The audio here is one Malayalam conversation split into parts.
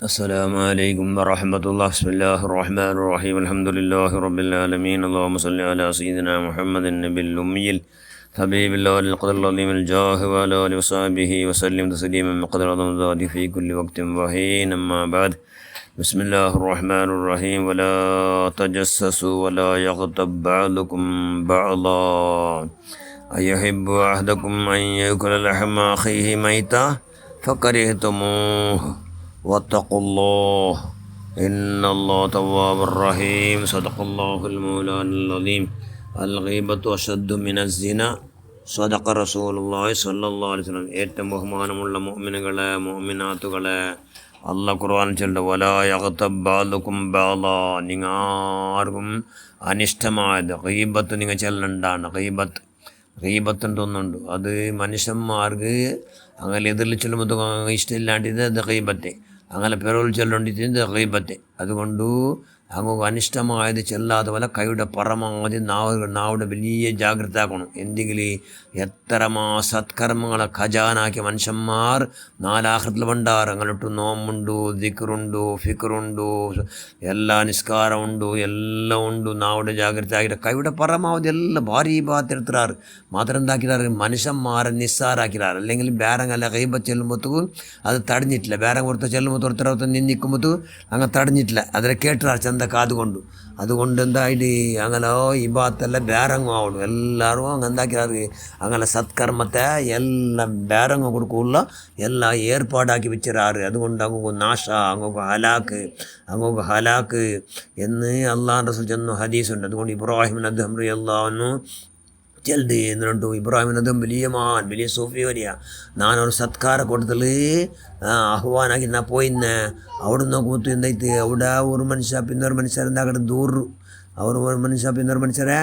السلام عليكم ورحمة الله. بسم الله الرحمن الرحيم. الحمد لله رب العالمين. اللهم صل على سيدنا محمد النبي الأمي حبيب الله القدر العظيم الجاه وعلى آله وصحبه وسلم تسليما مقدر الذات في كل وقت وحين. أما بعد، بسم الله الرحمن الرحيم. ولا تجسسوا ولا يغتب بعضكم بعضا أيحب أحدكم أن يأكل لحم أخيه ميتا فكرهتموه واتقوا الله إن الله تواب الرحيم. صدق الله المولانا العظيم. الغيبة أشد من الزنا. صدق رسول الله صلى الله عليه وسلم. ഏറ്റവും ബഹുമാനമുള്ള മുഅ്മിനുകളെ മുഅ്മിനാത്തുകളെ, അല്ലാഹ് ഖുർആൻ ചൊല്ലുന്നു, വലാ യഗ്തബ് ബഅദുകും ബഅദാ, നിങ്ങൾ ആർക്കും അനിഷ്ടമായത് ഗീബത്ത് നിങ്ങൾ ചെല്ലണ്ടാണ്. ഗീബത്തുണ്ടൊന്നുണ്ട്, അത് മനുഷ്യന്മാർക്ക് അങ്ങനെ എതിരിൽ ചൊല്ലുമ്പോൾ ഇഷ്ടമില്ലാണ്ടിത് അത് ഗീബത്തെ, അങ്ങനെ പിറവിൽ ചൊല്ലേണ്ടിത് ഗീബത്തെ. അതുകൊണ്ട് അങ്ങ് അനിഷ്ടമായത് ചെല്ലാതെ പോലെ കൈയുടെ പരമാവധി നാവുടെ വലിയ ജാഗ്രത ആക്കണം. എന്തെങ്കിലും എത്രമാ സത്കർമ്മങ്ങളെ ഖജാനാക്കിയ മനുഷ്യന്മാർ നാലാഹൃത്തിൽ പണ്ടാറ്. അങ്ങോട്ട് നോമ്പുണ്ട്, ദിക്റുണ്ട്, ഫിക്റുണ്ട്, എല്ലാ നിസ്കാരമുണ്ട്, എല്ലാം ഉണ്ട്. നാവുടെ ജാഗ്രത ആക്കിയിട്ട് കൈയുടെ പരമാവധി എല്ലാം ഭാరీ ഭാഗത്തെടുത്തിറാറ്. മാത്രം എന്താക്കിടാറ്, മനുഷ്യന്മാരെ നിസ്സാരാക്കിടാറ്. അല്ലെങ്കിൽ ബേരങ്ങല്ല ഗീബത്ത് ചെല്ലുമ്പോഴത്തേക്കും അത് തടഞ്ഞിട്ടില്ല. ബേരങ്ങ പുറത്ത് ചെല്ലുമ്പോൾ തുറത്തിറത്ത് നിന്നിക്കുമ്പോഴത്തേക്കും അങ്ങ് തടഞ്ഞിട്ടില്ല. അതിനെ കേട്ടിറാറ് ചന്ത കാതുകൊണ്ട്. അതുകൊണ്ട് എന്തായിട്ട് അങ്ങനെ ഈ ഭാഗത്തെല്ലാം ബേരങ്ങും ആവണം. എല്ലാവരും അങ്ങ് എന്താക്കിറാറ്, അങ്ങനെ സത്കർമ്മത്തെ എല്ലാം ബേരങ്ങ കൊടുക്കുള്ള എല്ലാം ഏർപ്പാടാക്കി വെച്ചിറാറ്. അതുകൊണ്ട് അങ്ങ് നാശ, അങ്ങ് ഹലാക്ക് എന്ന് അള്ളാഹ് റസൂൽ ചെന്നു ഹദീസുണ്ട്. അതുകൊണ്ട് ഇബ്രാഹിം അദ്ദേഹം അള്ളാഹു ചെല്ല് എന്നിട്ട് ഇബ്രാഹിം അതും വലിയ സൂഫി വരിക. നാനൊരു സത്കാര കൂട്ടത്തിൽ ആഹ്വാനാക്കി ഞാൻ പോയിന്ന്. അവിടെ നോക്കുമ്പോൾ എന്തായിട്ട് അവിടെ ഒരു മനുഷ്യ പിന്നൊരു മനുഷ്യർ എന്താക്കട്ടെ ദൂරු. ഒരു മനുഷ്യ പിന്നൊരു മനുഷ്യരെ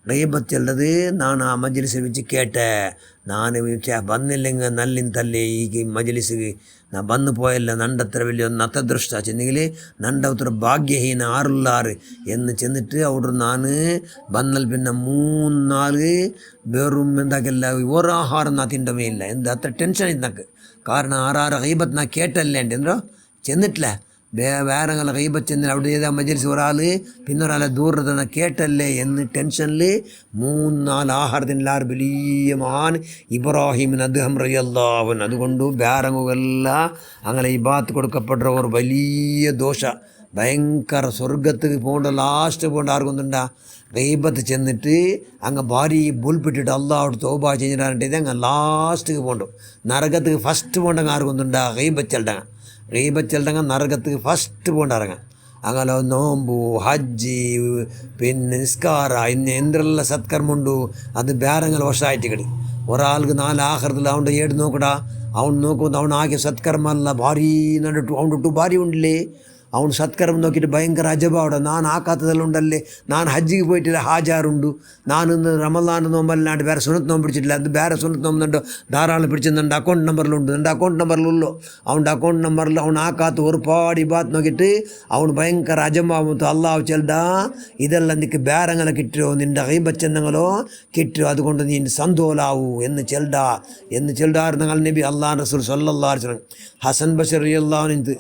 ഗീബത്ത് ചെല്ലത് ನಾನು ಆ ಮಜ್ಲಿಸ್ വെച്ച് കേട്ടെ. ನಾನು ಬಂದಿല്ലെങ്കിൽ ನಲ್ಲಿಂತಲ್ಲಿ ಈಗ ಮಜ್ಲಿಸ್ಗೆ ನಾ ಬಂದು പോയല്ല. നണ്ടത്ര വലിയ നത്തദൃഷ്ട ചെന്നെങ്കിൽ നണ്ടത്ര ഭാഗ്യഹീന ആറുള്ളാറ് എന്ന് ചെന്നിട്ട് അവിടെ ನಾನು ಬಂದಲ್ಲಿ പിന്നെ 3-4 ಬೇറും എന്താക്കില്ല ഒരു ആഹാരം നാ തിണ്ടമേ ഇല്ല. എന്താ അത്ര ടെൻഷൻ ഇന്നക്ക്. കാരണം ആറാറ് ഗീബത്ത് നാ കേട്ടല്ലേ ഉണ്ടോ ചെന്നിട്ടില്ല. വേറെങ്ങളെ ഗീബത്ത് ചെന്നില്ല. അവിടെ ചെയ്ത മജ്ലിസ് ഒരാൾ പിന്നൊരാളെ ദൂരത്ത് കേട്ടല്ലേ എന്ന് ടെൻഷനിൽ 3-4 ആഹാരത്തിനെല്ലാവരും വലിയ മഹാൻ ഇബ്രാഹിമിന് അദ്ദേഹം റളിയല്ലാഹു അൻഹു. അതുകൊണ്ട് വേറെങ്ങെല്ലാം അങ്ങനെ ഈ ഭാഗത്ത് കൊടുക്കപ്പെട്ട ഒരു വലിയ ദോഷ ഭയങ്കര സ്വർഗത്ത് പോകേണ്ട ലാസ്റ്റ് പോകേണ്ട ആർക്കൊന്നുണ്ടാ ഗീബത്ത് ചെന്നിട്ട് അങ്ങ് ഭാര്യ ബുൽപ്പിട്ടിട്ട് അള്ളാഹോട് തൗബ ചെയ്തിട്ട് അങ്ങ് ലാസ്റ്റിക്ക് പോകണ്ടു. നരകத்துக்கு ഫസ്റ്റ് പോകണ്ടെങ്കിൽ ആർക്കൊന്നുണ്ടാ ഗീബത്ത് ചെല്ലങ്ങ നരകத்துக்கு ഫസ്റ്റ് പോകണ്ടിറങ്ങാം. അങ്ങനെ നോമ്പു, ഹജ്ജ്, പിന്നെ നിസ്കാര, ഇന്ന് എന്തെല്ലാം സത്കർമ്മുണ്ടു അത് ಬೇರೆಂಗಲ್ ವರ್ಷ ಕಡೆ. ഒരാൾക്ക് 4 ആഖിറത്തിൽ അവൻ്റെ ഏട് നോക്കടാ. അവൻ നോക്കുമ്പോൾ അവൻ ആക്കിയ സത്കർമ്മ അല്ല ഭാരീ നണ്ടിട്ടു അവൻ്റെ ഭാരി ഉണ്ടല്ലേ. അവൻ സത്കർമ്മം നോക്കിയിട്ട് ഭയങ്കര അജബാവിടെ. ഞാൻ ആക്കാത്തതെല്ലാം ഉണ്ടല്ലേ. ഞാൻ ഹജ്ജിക്ക് പോയിട്ടില്ല, ഹാജാറുണ്ട്. ഞാനിന്ന് റമദാൻ്റെ നോമ്പല്ലാണ്ട് വേറെ സുന്നത്ത് നോമ്പ് പിടിച്ചിട്ടില്ല. അത് വേറെ സുന്നത്ത് നോമ്പുന്നുണ്ട് ധാരാളം പിടിച്ചത് എൻ്റെ അക്കൗണ്ട് നമ്പറിലുണ്ട്. എൻ്റെ അക്കൗണ്ട് നമ്പറിലുള്ളൂ. അവൻ്റെ അക്കൗണ്ട് നമ്പറിൽ അവൻ ആക്കാത്ത ഒരുപാട് ഇബാത്ത് നോക്കിയിട്ട് അവൻ ഭയങ്കര അജമാവുമ്പോൾ അള്ളാഹു ചെല്ലടാ ഇതെല്ലാം നിനക്ക് ಬೇರೆಂಗല കിട്ടുമോ, നിൻ്റെ ഗീബത്ത് ചെന്നെങ്കിലോ കിട്ടുമോ, അതുകൊണ്ട് നീ സന്തോലാവൂ എന്ന് ചെല്ലാറുണ്ടെങ്കിൽ നബി അള്ളാഹ് റസൂൽ സല്ലല്ലാഹു അലൈഹി വസല്ലം ഹസൻ ബഷർ റളിയല്ലാഹു അൻഹു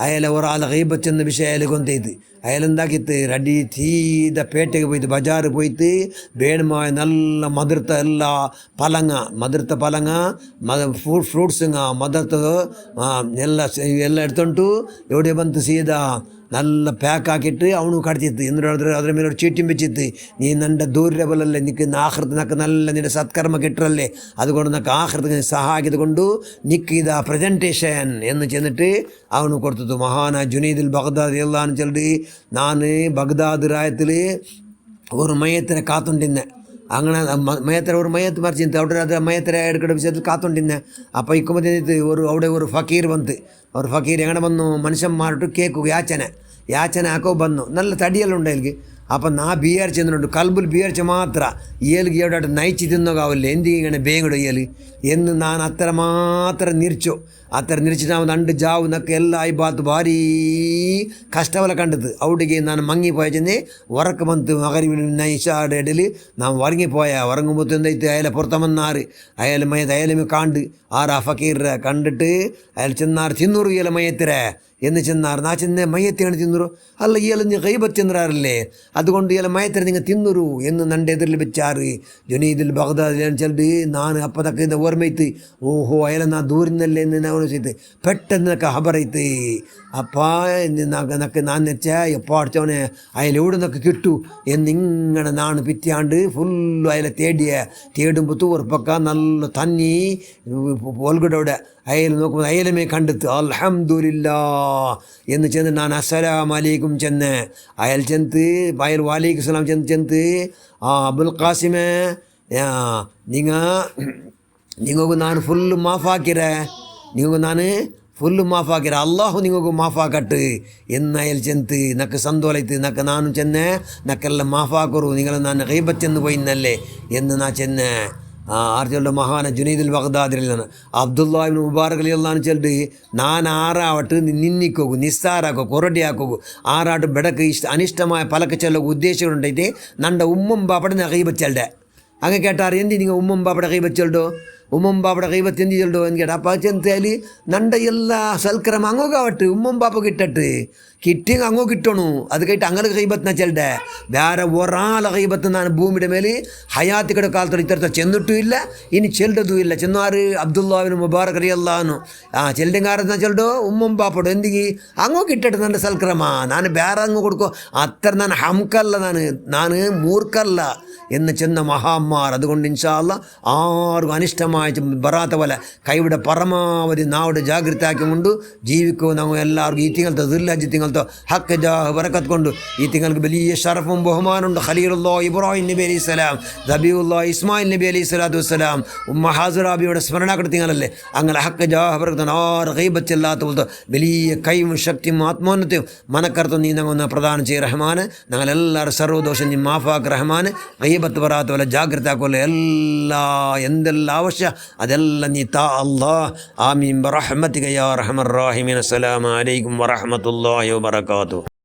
അയാളെ ഒരാളെ ഗീബത്ത് എന്ന വിഷയം അയാൾ കൊന്തേത്. അയാളെന്താക്കിത്ത് റെഡി തീത പേട്ടയ്ക്ക് പോയിട്ട് ബജാറ് പോയിട്ട് വേണമായ നല്ല മതിർത്ത എല്ലാ പലങ്ങ ഫ്രൂട്ട്സുങ്ങ മതിർത്തത് ಎಲ್ಲ എടുത്തോണ്ടു എവിടെ ಬಂತು ಸೀದಾ നല്ല പാക്കാക്കിയിട്ട് അവನು കടത്തിത്ത്. എന്നിട്ട് അതിന് മേലെ ഒരു ചീറ്റും വെച്ചിത്ത്, നീ നിൻ്റെ ദൂരബലല്ലേ, നിനക്ക് ആഖിറത്തിനൊക്കെ നല്ല നിൻ്റെ സത്കർമ്മ കിട്ടറല്ലേ, അതുകൊണ്ട് നിനക്ക് ആഖിറത്തിന് സഹായിക്കുന്നത് കൊണ്ട് നിക്ക് ഇതാ പ്രസൻറ്റേഷൻ എന്ന് ചെന്നിട്ട് അവന് കൊടുത്തത്. മഹാന ജുനൈദുൽ ബഗ്ദാദി അള്ളാഹ് ചെല്ലിട്ട് ഞാൻ ബഗ്ദാദ് രായത്തിൽ ഒരു മയത്തിനെ കാത്തുണ്ടിന്നെ. അങ്ങനെ ഒരു മയത്ത് മറിച്ചിട്ട് അവിടെ അത് മയത്തിനെ എടുക്കേണ്ട വിഷയത്തിൽ കാത്തുണ്ടിന്നെ. അപ്പോൾ ഇക്കുമ്പോൾ അവിടെ ഒരു ഫക്കീർ വന്ന് ഒരു ഫക്കീർ എങ്ങനെ വന്നു, മനുഷ്യന്മാരോട്ട് കേൾക്കുക യാചന ആക്കോ വന്നു. നല്ല തടിയെല്ലാം ഉണ്ട്. അപ്പം ನಾ ಬಿಯರ್ಚೆ ಅಂದ್ಕೊಂಡು ಕಲ್ಬುಲ್ ಬಿಯರ್ಚೆ ಮಾತ್ರ ಏಳಿಗೆ ಎವಡಾಟ ನೈಚಿ ತಿನ್ನೋಗಾವಲ್ಲ ಎಂದಿಗೆ ಬೇಂಗಡು ಏಲಿ ಎಂದು ನಾನು ಹತ್ತಿರ ಮಾತ್ರ ನಿರ್ಚು ಥರ ನಿರೀಕ್ಷೆ ನಾವು ನಂಡು ಜಾವು ನಕ್ಕ ಎಲ್ಲ ಐಬಾತು ಭಾರಿ ಕಷ್ಟವಲ್ಲ ಕಂಡದ್ದು ಔಟಿಗೆ ನಾನು ಮಂಗಿ ಪೋಯಚಂದೆ ಹೊರಕ್ಕೆ ಬಂತು ಮಗರಿ ಇಡಲಿ ನಾವು ಹೊರಗೆ ಪೋಯ ಹೊರಗೆ ಮುತ್ತೈತೆ ಅಯಲ പൊറത്തമന്നാറ് അയാൾ മയത്ത് അയാലും കാണ്ട് ആറാ ഫക്കീർ കണ്ടിട്ട് അയാൾ ചെന്നാറ് തിന്നൂറ് ഇയാൾ മയത്തിര എന്ന് ചെന്നാറ് നാ ചെന്ന മയത്തിയാണ് തിന്നൂರು അല്ല ഇയാൾ ഗൈബത്ത് ചെന്നാറല്ലേ അതുകൊണ്ട് ഇയാൾ മയത്തിര നിങ്ങൾ തിന്നൂರು എന്ന് നൻ്റെ എതിരിൽ വെച്ചാറ് ജുനീദിൽ ബഗ്ദാദിലാണ് ചെല്ലിട്ട് ನಾನು ಅಪ್ಪದಕ್ಕ ಓರ್ಮೈತಿ ಓಹೋ ಅಯಲ ನಾ ದೂರಿನಲ್ಲೇ ನಾವು ಸೈತೆ പെട്ടെന്ന് നക്ക ഹബറൈത്ത് അപ്പാ നക്ക് നാൻ നെച്ച എപ്പോൾ അടിച്ചവനെ അയൽ എവിടെ നിന്നൊക്കെ കിട്ടു എന്നിങ്ങനെ നാണ് പിറ്റാണ്ട് ഫുള്ള് അയലെ തേടുമ്പോൾ ഒരു പക്ക നല്ല തന്നി ഒൽഗടവിടെ അയൽ നോക്കുമ്പോൾ അയലമേ കണ്ടെത്ത് അൽഹംദുലില്ലാ എന്ന് ചെന്ന് ഞാൻ അസ്സലാമു അലൈക്കും ചെന്ന് അയൽ ചെന്ന് അയൽ വാലൈക്കും സലാം ചെന്ന് അബുൽ ഖാസിമേ നിങ്ങൾക്ക് ನಾನು ಫುಲ್ಲು ಮಾಫಾಕಿರೆ ನೀವು ನಾನು ಫುಲ್ಲು ಮಾಫಾಕಿರ ಅಲ್ಲಾಹು ನಿಮಗೂ ಮಾಫಾಕಟ್ಟು എന്നയൽ ചെന്ന് നക്ക് സന്തോലത്ത് നക്ക് നാനും ചെന്ന് നക്കെല്ലാം മാഫാക്കൊറു നിങ്ങൾ ഞാൻ ഗൈബത്ത് ചെന്ന് പോയിന്നല്ലേ എന്ന് നാ ചെന്ന് ആർച്ചളുടെ മഹാന ജുനൈദുൽ ബഗ്ദാദിലാണ് അബ്ദുല്ലാഹിബ്നു മുബാറക് റളിയല്ലാഹു ചെല്ലിട്ട് ನಾನು ಆರಾವಟ್ಟು ನಿನ್ನಿಕ್ಕೋಗು ನಿಸ್ಸಾರಾಕೋ ಕೊರಡಿ ಹಾಕೋಗು ಆರಾಟು ಬೆಡಕ್ಕೆ ಅನಿಷ್ಟമായ പലക്ക് ചെല്ലുക ഉദ്ദേശങ്ങളുണ്ടായിട്ട് നണ്ട ഉമ്മം ബാപ്പടെ ഗൈബത്ത് ചെല്ലെ അങ്ങ് കേട്ടാറ് എന്തി നിങ്ങൾ ഉമ്മം ബാപ്പടെ ഗൈബത്ത് ചെല്ലോ ഉമ്മം ബാപ്പടെ ഗൈബത്ത് എന്ത് ചെല്ലോ എന്ന് കേട്ടാ അപ്പം ചെന്താൽ നണ്ട എല്ലാ സൽക്രമ അങ്ങോക്കാവട്ട് ഉമ്മം ബാപ്പ കിട്ടട്ട് കിട്ടിയെങ്കിൽ അങ്ങോ കിട്ടണു അത് കേട്ട് അങ്ങനെ ഗൈബത്ത് ചെല്ലെ വേറെ ഒരാളെ ഗൈബത്ത് ನಾನು ഭൂമിയുടെ മേൽ ഹയാത്തി കട കാലത്തോടെ ഇത്തരത്തിൽ ചെന്നിട്ടും ഇല്ല ഇനി ചെല്ലതും ഇല്ല ചെന്നാറ് അബ്ദുല്ലാഹിബ്നു മുബാറക് റളിയല്ലാഹു ചെല്ലുകാരെന്നാ ചെല്ലോ ഉമ്മം ബാപ്പടോ എന്തെങ്കിൽ അങ്ങോ കിട്ടട്ടെ ನನ್ನ സൽക്രമ ನಾನು ಬೇರೆ അങ്ങ് കൊടുക്കോ അത്ര ನಾನು ഹംകല്ല ನಾನು മൂർഖല്ല എന്ന് ചെന്ന മഹാന്മാർ അതുകൊണ്ട് ഇൻഷാ അല്ലാഹ് ആർക്കും അനിഷ്ടമായ ബറാത്ത പോലെ കൈവിടെ പരമാവധി നാവിടെ ജാഗ്രത ആക്കിക്കൊണ്ട് ജീവിക്കൂ നമ്മൾ എല്ലാവർക്കും ഈ തിങ്കളത്തെ ദുർലജ്ജ തിങ്കളത്തെ ഹക്ക് ജാഹ് ബറക്കത്ത് കൊണ്ട് ഈ തിങ്ങൾക്ക് വലിയ ഷറഫും ബഹുമാനമുണ്ട് ഖലീലുല്ലാഹ് ഇബ്രാഹിം നബി അലൈഹി സ്വലാം ദബീഉല്ലാഹ് ഇസ്മായിൽ നബി അലൈഹി സ്വലാത്തു വസ്സലാം ഉമ്മ ഹാസിറാബിയുടെ സ്മരണാക്കട തിങ്ങളല്ലേ അങ്ങനെ ഹക്ക് ജാഹ് ബറക്കത്ത് ആറ് ഗൈബത്ത് ചെല്ലാത്ത പോലത്തെ വലിയ കൈവും ശക്തിയും ആത്മോന്നത്തെയും മനക്കർത്തും നീ ഞങ്ങൾ പ്രദാനം ചെയ്യ റഹ്മാൻ ഞങ്ങളെല്ലാവരും സർവ്വദോഷം നീ മാഫാക്ക് റഹ്മാൻ ഗൈബത്ത് വരാത്ത പോലെ ജാഗ്രത ആക്കുമല്ലോ എന്തെല്ലാം ആവശ്യം അതെല്ലാം നീ താ അല്ലാഹ് ആമീൻ ബിറഹ്മതിക യാ അർഹമർ റഹീമീൻ അസ്സലാമു അലൈക്കും വറഹ്മത്തുള്ളാഹി വബറകാതുഹു.